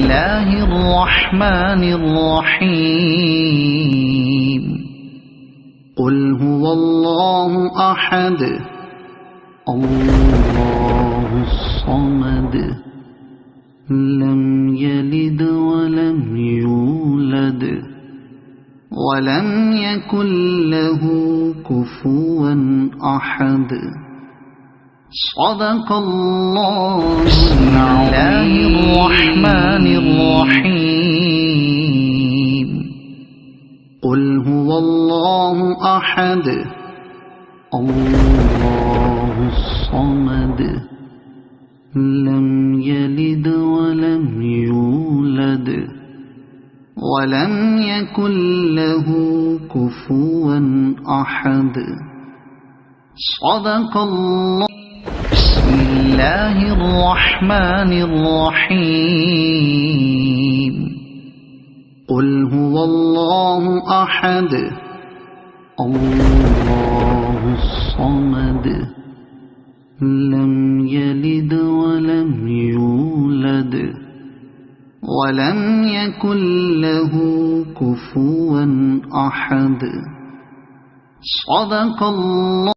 الله الرحمن الرحيم قل هو الله أحد الله الصمد لم يلد ولم يولد ولم يكن له كفوا أحد صدق الله. بسم الله الرحمن الرحيم قل هو الله أحد الله الصمد لم يلد ولم يولد ولم يكن له كفوا أحد صدق الله. بسم الله الرحمن الرحيم قل هو الله أحد الله الصمد لم يلد ولم يولد ولم يكن له كفوا أحد صدق الله.